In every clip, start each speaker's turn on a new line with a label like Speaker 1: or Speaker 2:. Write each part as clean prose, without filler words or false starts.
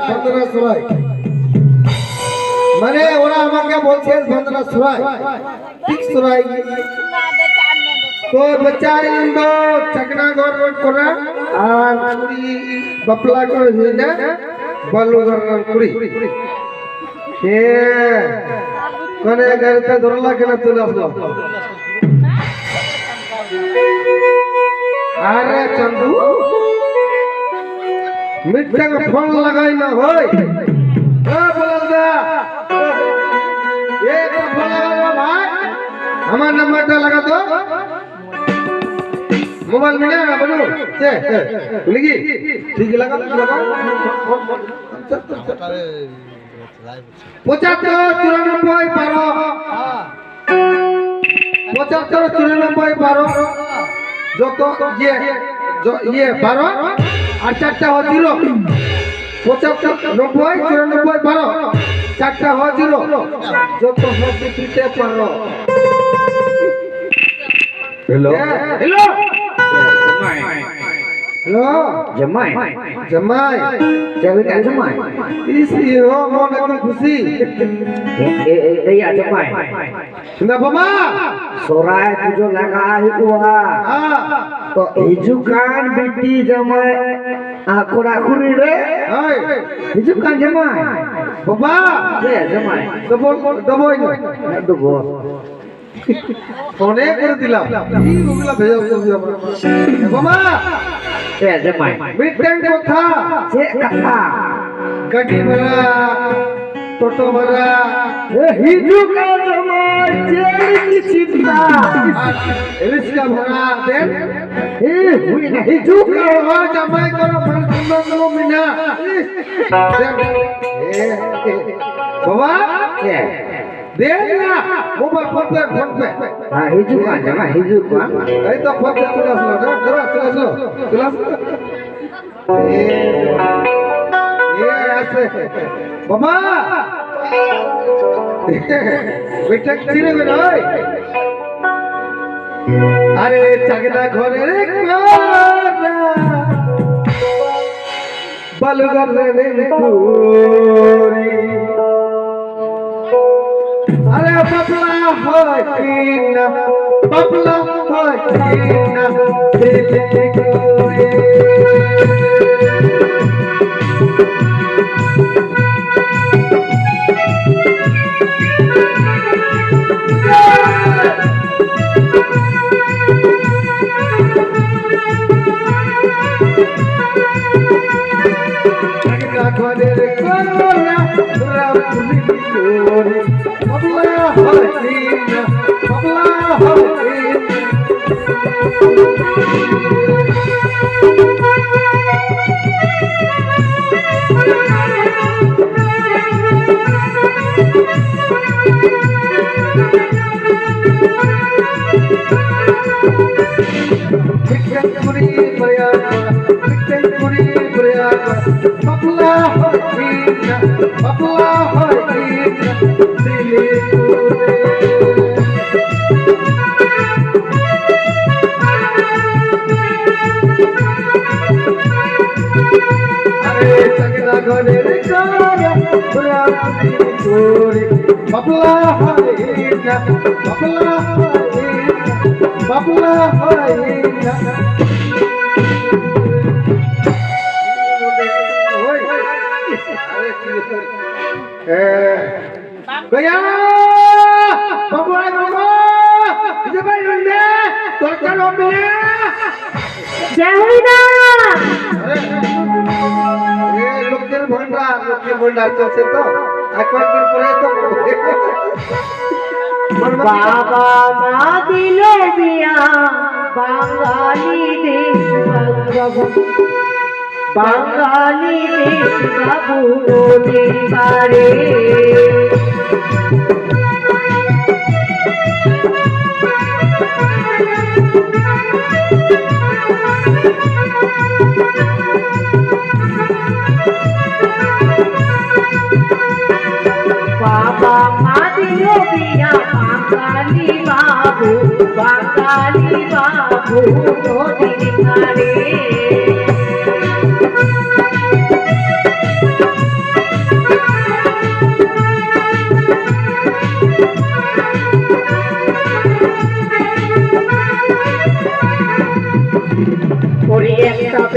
Speaker 1: বন্দনা সরাই মানে ওরা আমাকে বলছে বন্দনা সরাই ঠিক সরাই তো বেচারি ইন্দো চকনা ঘর রোড করা আর কুড়ি বপলা করে হিনা বালু ঘর কুড়ি হে কোনে গাড়িতে ধরলা কেন চলে আসলো আরে চন্দু মিটটা को फोन लगाई ना होय ए बोलदा ये तो फोन लगा भाई हमारा नंबर टा लगा दो मोबाइल में ना बनू से बोलेगी ठीक लगा 75 যত ये 12 আর চারটা হয় 0 75 90 94 12 চারটা হয় 0 যত হবে দিতে পারো हेलो हेलो हेलो जमाई जमाई जब जमाई इसी हो मन एकदम खुशी ए या जमाई सुना बाबा सोराय तुझो लगा ही हुआ तो हिजुकान बेटी जमाई आकोरा खुरी रे हिजुकान जमाई बाबा ये जमाई दबो दबो ফোনে করে দিলাম এই ওগুলা ভেজা বাবা এ জামাই মিটেন কথা সে কথা গাড়ি ভাড়া টোটো ভাড়া এ হিজুকা জামাই চেরি চিন্তা রিক্সা ভাড়া দেন এ হুই না হিজুকা জামাই করো সুন্দর মিনা বাবা এ देना मोबाइल फोन पे हां हिजुका जमा हिजुका ए तो फोन पे चला ना चला ये ऐसे बाबा बेटा चिरे में नय अरे चगना घरे रे कोरा बालुगर रे कोरी अरे बबला होय कीना बबला होय कीना दिल कोरे लगना घरे रे कोरा राम कोरे बबला होय कीना बबला होय कीना Victory bapla hoy कीना bapla hoy कीना दिले कोरे अरे चगना घरे रे कोरा बुराई कोरे bapla hoy कीना bapla hoy कीना गया बाबू बाबू इसे भाई रुंदे तोरकर ओपले
Speaker 2: जय हो ना
Speaker 1: ये लोकल भंडार चलছে তো একবার পরে তো
Speaker 2: बाबा मा दिले बिया बांगाली देश बांगाली देश बाबू रोने बारे बाबा मा दिले बिया बांगाली बाबू रोने बारे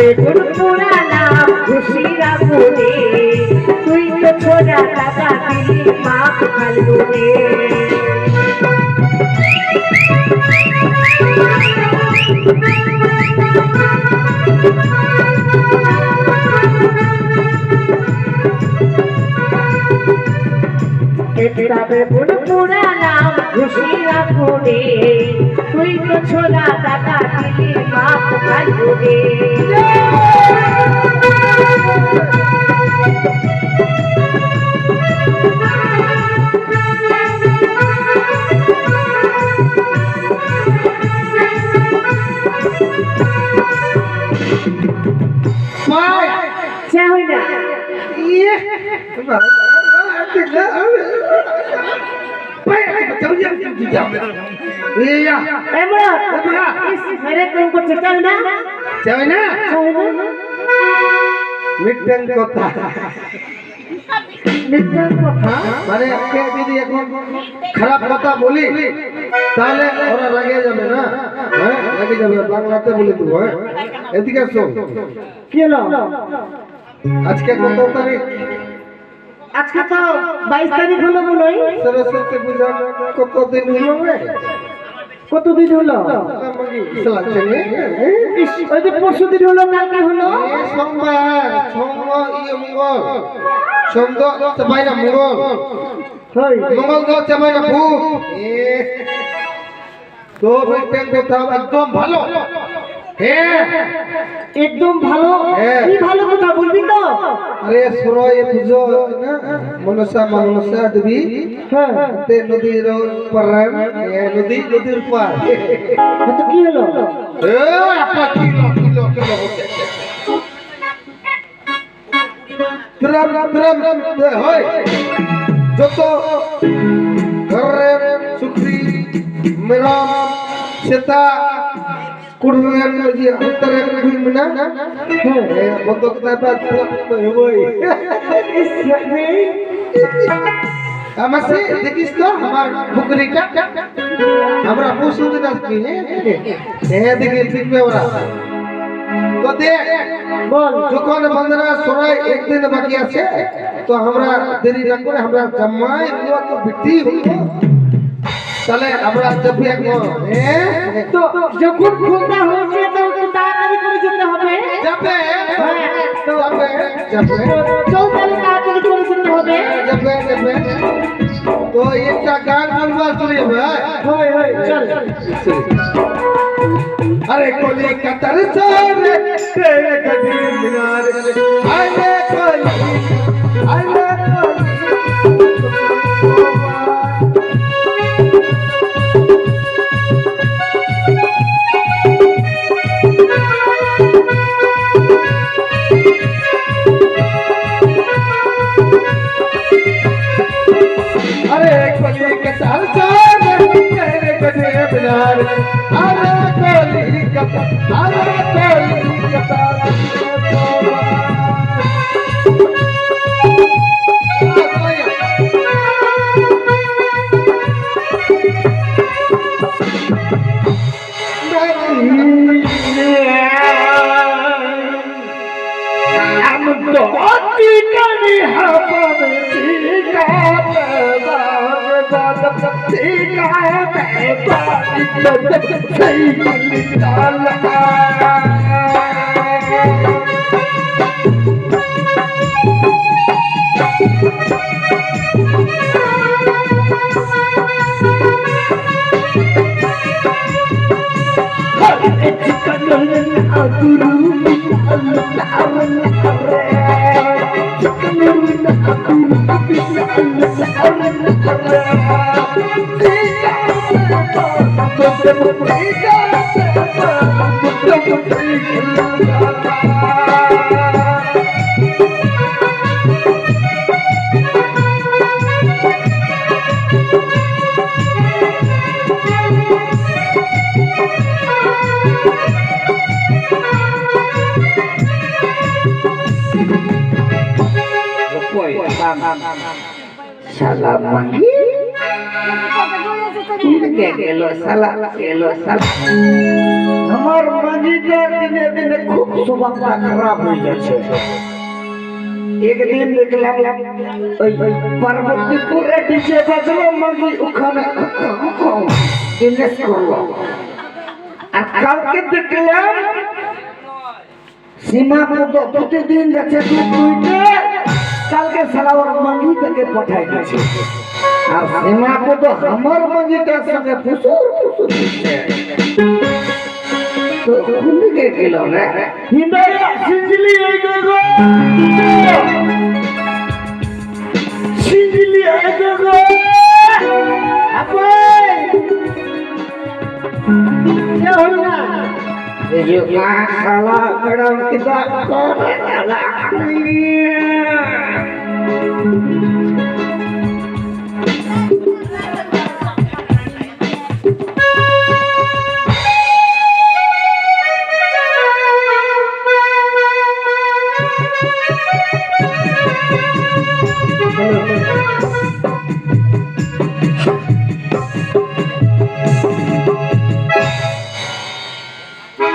Speaker 2: বেগুন পোড়া নাম খুশিরা বলে তুই তো ছোড়া টাকা দিলি মাপ ফাল্গুনে একটা বেগুন পোড়া নাম খুশিরা বলে তুই তো ছোড়া টাকা দিলি মাপ ফাল্গুনে চা হই না
Speaker 1: মানে যদি এখন খারাপ কথা বলি তাহলে ওরা লাগিয়ে যাবে না, হ্যাঁ লাগিয়ে যাবে, বাংলাতে বলে দেবো। হ্যাঁ এদিকে শোন,
Speaker 2: কি হলো
Speaker 1: আজকে কত তারিখ?
Speaker 2: আজকে তো 22 তারিখ হলো মনে হয়।
Speaker 1: সরস্বতী পূজা কতদিন হলো রে?
Speaker 2: কতদিন হলো? ওই যে পরশুদিন হলো, কালকে হলো
Speaker 1: সোমবার, মঙ্গল, সোমদ চাপাই না মঙ্গল, মঙ্গল তো চাপাই না ভূত। তো মিট্টেন কথা একদম ভালো। হ্যাঁ
Speaker 2: একদম ভালো। কি ভালো কথা বলবি তো?
Speaker 1: আরে শুনো, এই পুজো না মনসা দেবী, হ্যাঁ তে নদীর উপর, নদীর উপর।
Speaker 2: তো কি হলো?
Speaker 1: আপনার কিলো হয় যত ঘরের সুখী মেরম সেতা কুড়বেন যে অন্তরে কুড়বে না, হ্যাঁ বন্ধক দাদা তো হবই। আমাসে দেখিস তো আমার পুকুরিটা, আমরা পশুদিন আসবি। হ্যাঁ দেখবে ওরা তো দেখ বল, যখন বন্ধরা সরাই একদিন বাকি আছে তো আমরা দেরি না করে আমরা জামাই হলো তো বিটি হলো, তাহলে আমরা যাবি এখন।
Speaker 2: তো যখন ফোনটা হচ্ছে তো একটু তাড়াতাড়ি করে যেতে হবে।
Speaker 1: যাবে
Speaker 2: চল তাহলে তাড়াতাড়ি করে যেতে হবে।
Speaker 1: যাবে তো একটা গান বলবার চলে যাবে।
Speaker 2: চল।
Speaker 1: अरे कोली कतर सारे तेरे गली किनारे, अरे कोली अरे कोली कतर सारे तेरे गली किनारे, अरे
Speaker 2: Salam manggil
Speaker 1: আমার মাঝিটা দিনে দিনে খুব স্বভাবটা খারাপ হয়ে যাচ্ছে। একদিন দেখলাম ওই পার্বতীপুরে ডিজে বাজলো, মাঝি ওখানে ইনভেস্ট করলো। আর কালকে দেখলাম সীমা প্রতিদিন যাচ্ছে দুইটে, কালকে সারা ওর মাঝিটাকে পাঠায় গেছে। আর সীমা তো আমার মাঝিটার সঙ্গে ফুসুর ফুসুর দিচ্ছে। তো কোন দিকে গেল রে? হিমালয় সিঞ্জিলি এই গো, সিঞ্জিলি এই গো আপে क्या होना ये जो खाला बड़ा किताब करे ना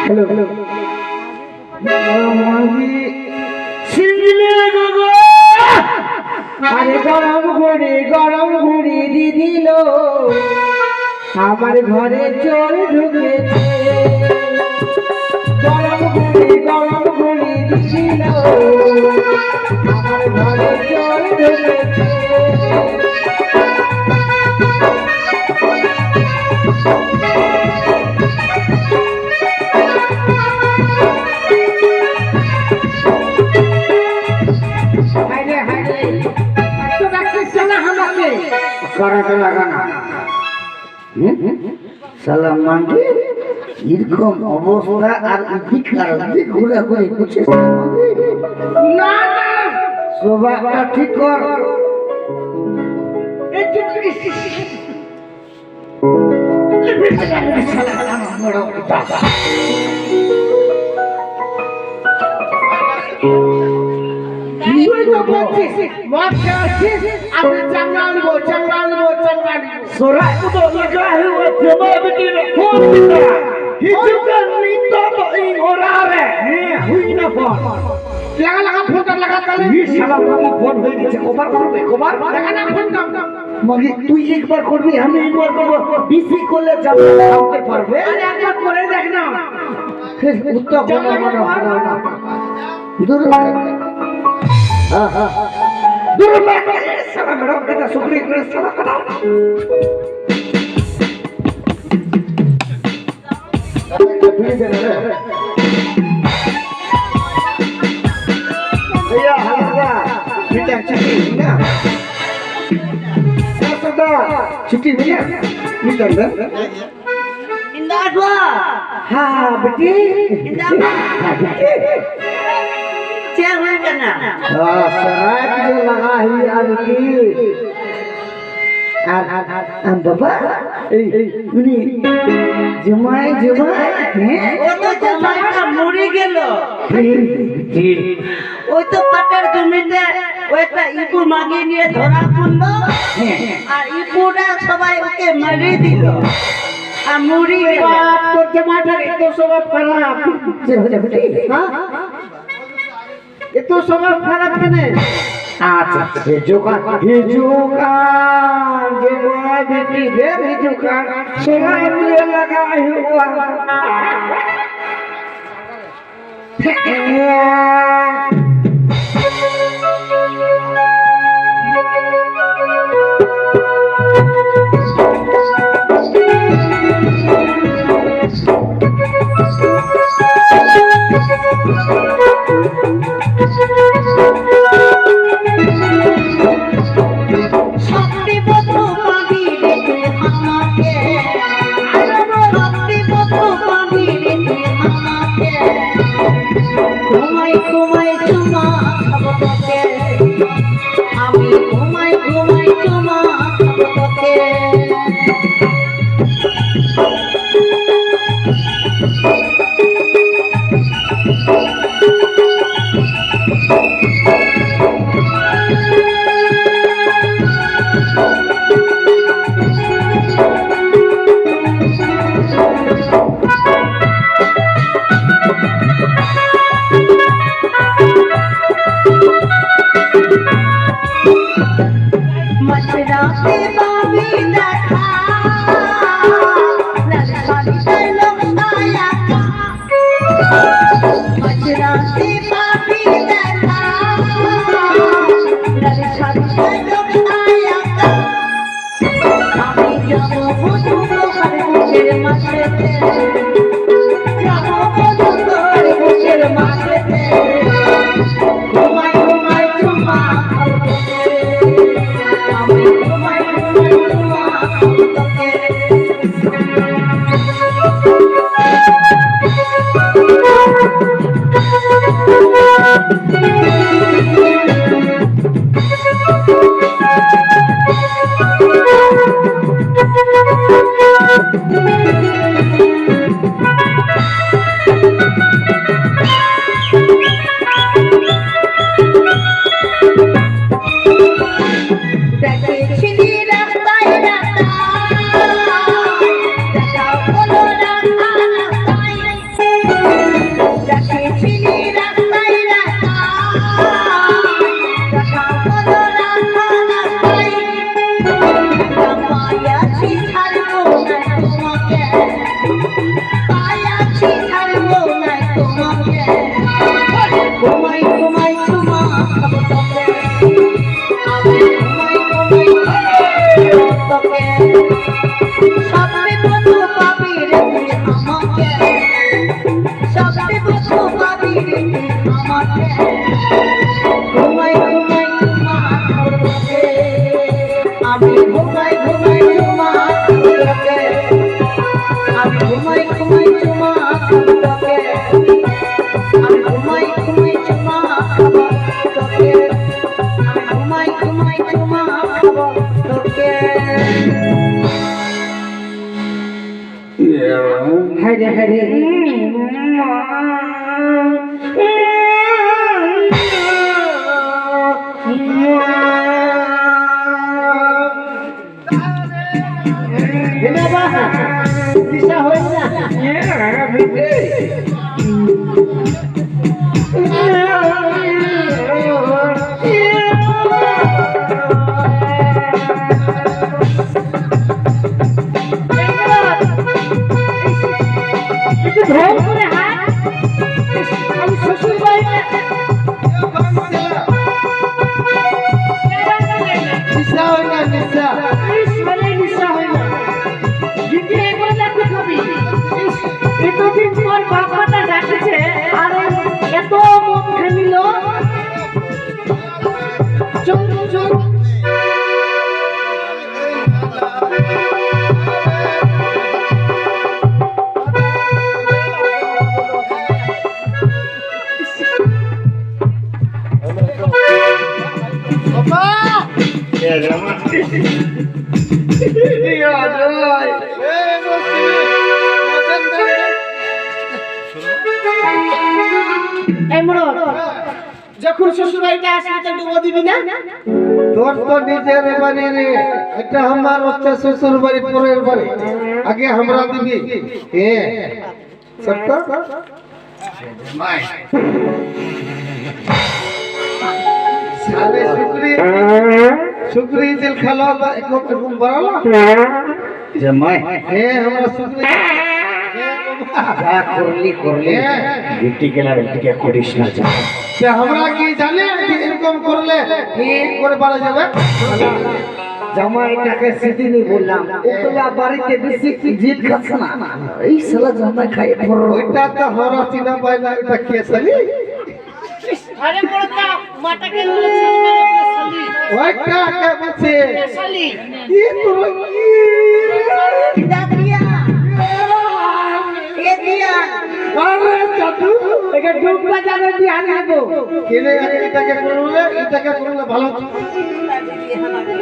Speaker 1: हेलो हेलो मांगी सिंगले गगो अरे गरम घुड़ी दीदी लो हमारे घरे चोर ढुकेছে गरम घुड़ी दीदी लो हमारे घरे चोर ढुकेছে कराटे लगाना साला मांगे इरकम अवस्था আর ভিখার দিক ঘুরে ঘুরে কুছে না না সোবাটা ঠিক কর मत अभी चंगा सोरा तो लगा हुआ जमा बेटी ने फोन किया हिजुका नीतो तो इन हो रहा है हुई ना फोन लगा फोन कर लगा कर ये साला मगी फोन हो गई ओवर लगा ना फोन कर मगी तू एक बार করবি আমি একবার করব বিসি করলে যাবে সামনে পারবে আরে একবার করে দেখ না উত্তর বলো না দূর दूर में साला मेरा बेटा सुखरी के साला करा भैया हल्का बेटा छुट्टी ना सदा छुट्टी भैया निकल दे इंदाडवा हां बेटी इंदाडवा क्या हुआ करना सराय जो लगा ही आदमी बाबा उनी जमाई हैं वो तो जमाई का मरे गेल ওই তো পাটার জমিতে ওইটা ইপু মাগি নিয়ে ধরা পড়লো আর ইপুরা সবাই ওকে মেরে দিল আর মরে গেল তোর জমাটার এত স্বভাব খারাপ হ্যাঁ ये तो स्वभाव खराब है अच्छा हिजुका जमा बेटी फिर हिजुका सोना मुझे लगा हुआ
Speaker 2: পাশেতে যাবো বলো তোর বুকের মাঝেতে ঘুমাই ঘুমাই চুমা খাবো তোকে আমি ঘুমাই ঘুমাই চুমা খাবো তোকে দেখেছিলি রাস্তায় রাস্তায় দেখাও বলো রাস্তায় দেখেছিলি রাস্তায় রাস্তায় দেখাও বলো রাস্তায় পায়াছি ছাড়বো না তোমাকে পায়াছি ছাড়বো না তোমাকে ঘুমাই ঘুমাই চুমা খাবো তোকে আমি ঘুমাই ঘুমাই তোকে সবই বধু পাবি রে তুই আমাকে সবই বধু পাবি রে তুই আমাকে ঘুমাই ঘুমাই চুমা খাবো তোকে আমি ঘুমাই ঘুমাই চুমা খাবো তোকে আমি ঘুমাই ঘুমাই চুমা খাবো তোকে আমি ঘুমাই ঘুমাই চুমা খাবো তোকে আমি ঘুমাই ঘুমাই চুমা খাবো তোকে
Speaker 1: হরে হরে দিশা হয় না
Speaker 2: একটু ধর করে হাত আমি শ্বশুর বাড়ি
Speaker 1: দিশা হয় না দিশা
Speaker 2: মানে নিশা হয় না কিন্তু একবার দেখতে খাবি এতদিন পর বাবাটা ডাকেছে আর এত মন খামিল চল চল এই মোড় যখন শ্বশুর বাড়িতে আসবি তো ডুবো দিবি না
Speaker 1: তোর তো নিজের বাড়ি রে এটা আমার হচ্ছে শ্বশুর বাড়ি পরের বাড়ি আগে আমরা দিবি হ্যাঁ সত্য সালে শুক্রি দিল খেলো এরকম বাড়ালো
Speaker 3: জামাই
Speaker 1: হ্যাঁ আমরা শুক্রি
Speaker 3: যা করলি করলি বিটি গেলা বিটিকে করিস না যা
Speaker 1: সে আমরা কি জানে যে এরকম করলে কি করে পারা যাবে
Speaker 3: জামাইটাকে সেদিনই বললাম ওগুলা বাড়িতে বেশি জিদ খাচ্ছে না এই শালা জামাই খাই পড়ো
Speaker 1: ওইটা তো হরা চিনা পায় না এটা কে সালি
Speaker 2: আরে মোড়টা মাটাকে বলেছে শালি
Speaker 1: ওইটা কে বলছে
Speaker 2: শালি
Speaker 1: কি তোর কি
Speaker 2: দাদিয়া এ দিয়া
Speaker 1: আরে চাটু
Speaker 2: একে ডুববা যাবে বিহান হবো
Speaker 1: কেনে এটাকে করলে ভালো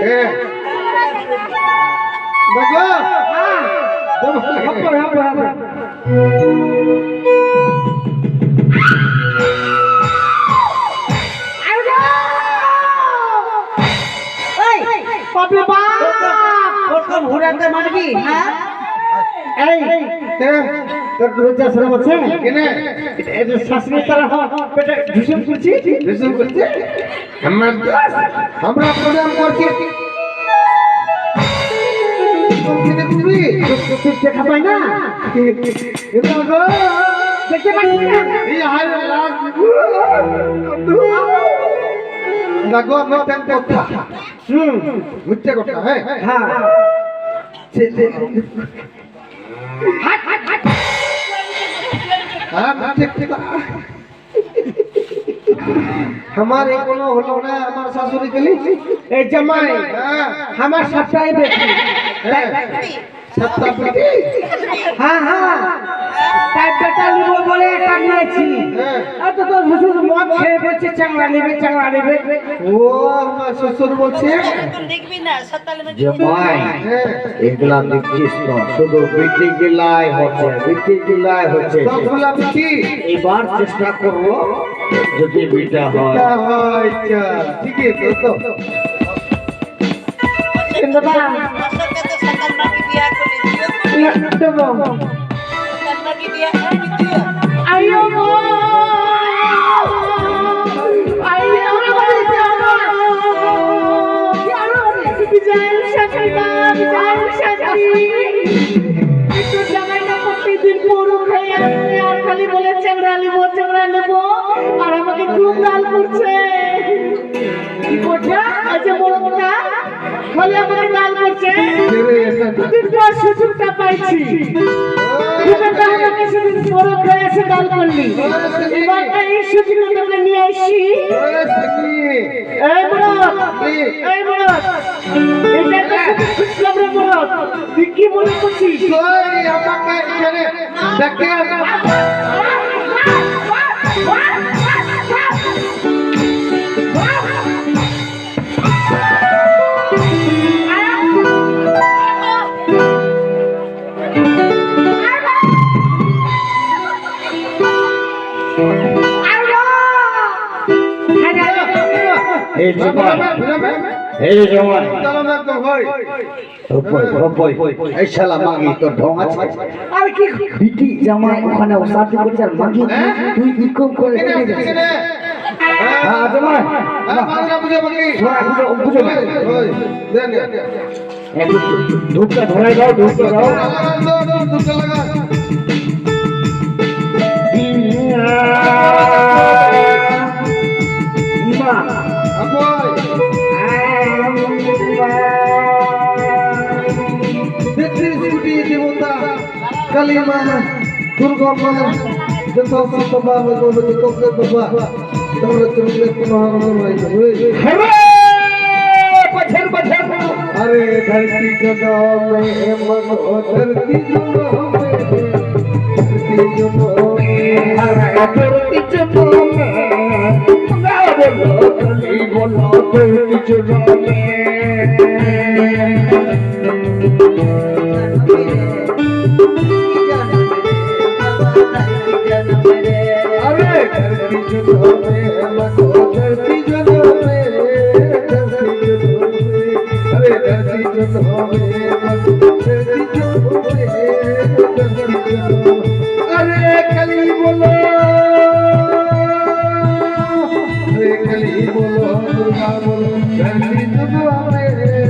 Speaker 1: হ্যাঁ দেখো
Speaker 2: হ্যাঁ
Speaker 1: হাপ্পা হাপ্পা হাপ্পা
Speaker 2: বাপরে বাপ ওরকম ঘুরাতে মারবি হ্যাঁ
Speaker 1: এই তোর লজ্জা শরম আছে কেনে
Speaker 3: এটা শাশুড়ি তারা পেটে ঢুসুম করছি
Speaker 1: বিশুম করছে আমার আমরা প্রোগ্রাম করছি কোনখানে করবি
Speaker 3: দেখা পাই না
Speaker 1: এটা গো
Speaker 2: দেখতে পাচ্ছি না
Speaker 1: এই হায় লাগ দেখো মিথ্যা কথা মিথ্যা কথা হ্যাঁ
Speaker 3: হ্যাঁ
Speaker 1: হ্যাঁ ঠিক ঠিক আমার এই কোনো হলো না আমার শাশুড়ি গেলি
Speaker 3: এই জামাই
Speaker 1: হ্যাঁ
Speaker 3: আমার সবটাই বেশি
Speaker 1: সত্তা পিটি
Speaker 3: হ্যাঁ হ্যাঁ তাই বেটা নিব বলে এটা নিয়েছি
Speaker 1: হ্যাঁ
Speaker 3: আর তো তোর শ্বশুর মদ খেয়ে বলছে চাংড়া নেবে
Speaker 1: ও আমার শ্বশুর বলছে
Speaker 4: দেখবি না সকালে
Speaker 5: জামাই
Speaker 1: হ্যাঁ
Speaker 5: এগুলা দেখছিস তো শুধু বিটি গিলাই হচ্ছে
Speaker 1: সবগুলা পিটি
Speaker 5: এবার চেষ্টা করবো যদি বিটা হয়
Speaker 1: আচ্ছা ঠিক আছে তো
Speaker 2: বাবা
Speaker 4: সরকার তো সকাল মাকে বিয়া করে দিও
Speaker 2: দেবো
Speaker 4: সকাল মাকে বিয়া করে দিও
Speaker 2: আইও গো আইও বিজয় শাশুড়ি মা বিজয় শাশুড়ি একটু জামাই না প্রতিদিন পুরো খেয়ে আসছে আর খালি বলে চেংড়া নেবো আর আমাকে খুব গাল করছে কি করছে আচ্ছা বড়টা খালি আমাকে গাল করছে দুদিন পর সুযোগটা পাইছি দুদিনটা আমাকে সেদিন বড় খেয়ে এসে গাল করলি এবার এই সুযোগটা তোমরা নিয়ে আসি এই বড় এটা তো খুঁজলাম রে বড় তুই কি মনে করছিস
Speaker 1: আমাকে এখানে দেখে
Speaker 5: এই জামাই এই জামাই এই শালা মাগি তোর ঢং আছে
Speaker 3: আর কি বিটি জামাই ওখানে ওসাদি করছে আর মাগি তুই ইনকাম করে হ্যাঁ জামাই বুঝো না একটু ধূপটা ধরে দাও মা
Speaker 1: কালিমা দুর্গা মা যত বাবা ভগবতী কবরে বাবা তোমরা চলে কোনো अरे धरती जगह में मन हो धरती जगह में धरती जगह अरे धरती जगह में मन हो धरती जगह में धरती जगह में अरे धरती जगह में मन हो धरती जगह में धरती जगह अरे कली बोलो दुर्गा बोलो धरती जगह में धरती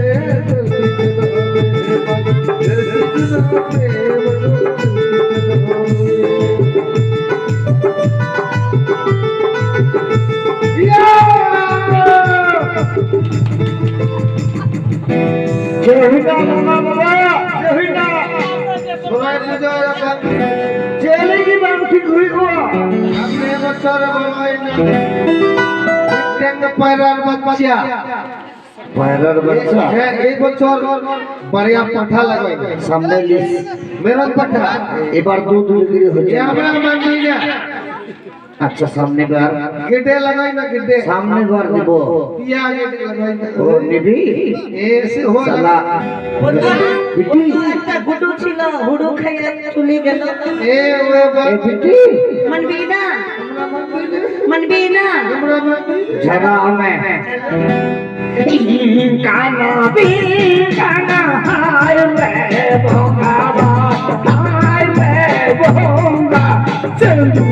Speaker 1: जगह में धरती जगह में এই বছর বাড়িয়া পাঠা লাগাই
Speaker 5: সামনে লিস
Speaker 1: মেরন পাঠা
Speaker 5: এবার দু বিক্রি হচ্ছে
Speaker 1: আমরা মানবি না
Speaker 5: আচ্ছা সামনে বার
Speaker 1: গেটে লাগাই না গেটে
Speaker 5: সামনে বার দেব
Speaker 1: পিয়া গেটে লাগাই না
Speaker 5: ও নিবি
Speaker 1: এসে हो
Speaker 5: শালা বিটি
Speaker 4: একটা গুডু ছিল গুডু খাইয়া চলে গেল
Speaker 1: এ ওয়ে
Speaker 5: এ বিটি
Speaker 4: মানবি না
Speaker 1: আমরা মানবি
Speaker 5: ঝগড়া আমি কানা কানা হায় রে ভোগাবা হায় রে ভোগা চন্দু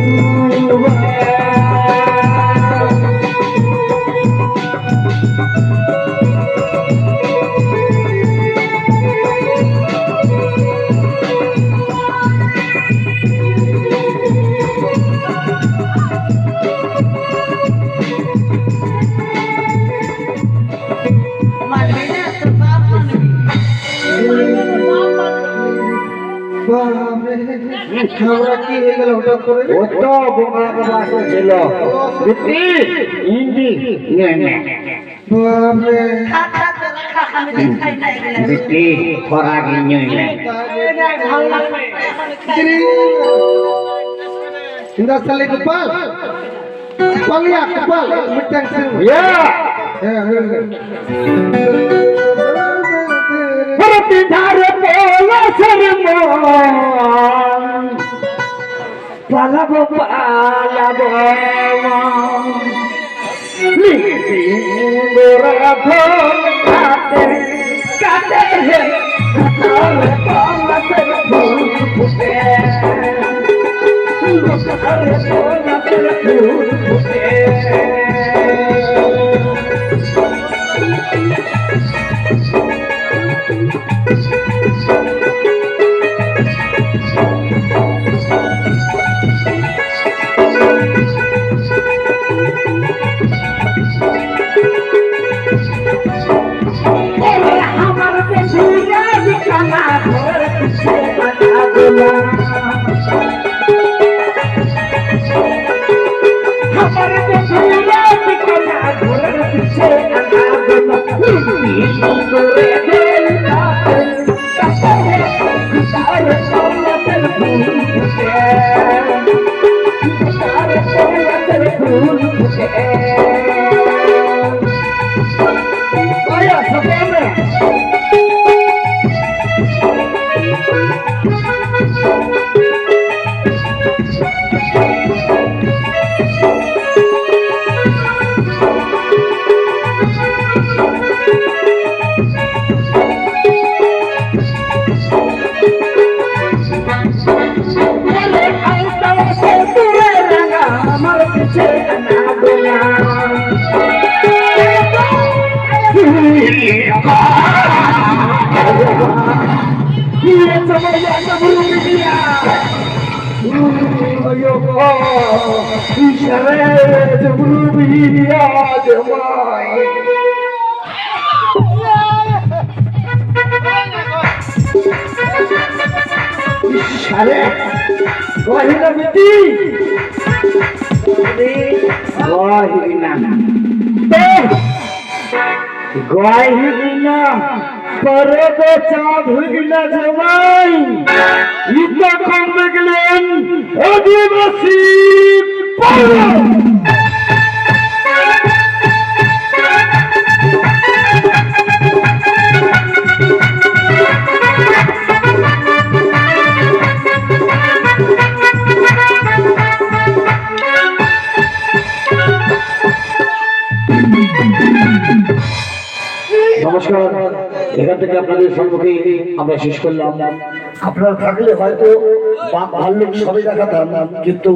Speaker 4: মানবি না তোর বাপ মানবি
Speaker 1: বাহ আমরা কি হয়ে গেল হঠাৎ করে?
Speaker 5: ও তো বোমা বাসা ছিল বিটি ইন্দি
Speaker 1: বাপরে।
Speaker 4: খা খা তোরা খা আমি তো খাই না এগুলা
Speaker 5: বিটি খরা গিয়ে
Speaker 2: ভালো লাগবে
Speaker 1: इंदा साले गोपाल पालिया गोपाल मिट्टन से
Speaker 5: या परती धार बोला शर्मान पालब पालब लिखी गोरा धोल काटे काटे है काल पाला सर फूल फुटे अरे सोना तेरा फूल फुटे Guairina, parada chadhugila jawai, ita kambeglen, adivasi para. নমস্কার, এখান থেকে আপনাদের সম্মুখে আমরা শেষ করলাম। আপনারা থাকলে হয়তো ভাল্লুক সবাই দেখাতাম, কিন্তু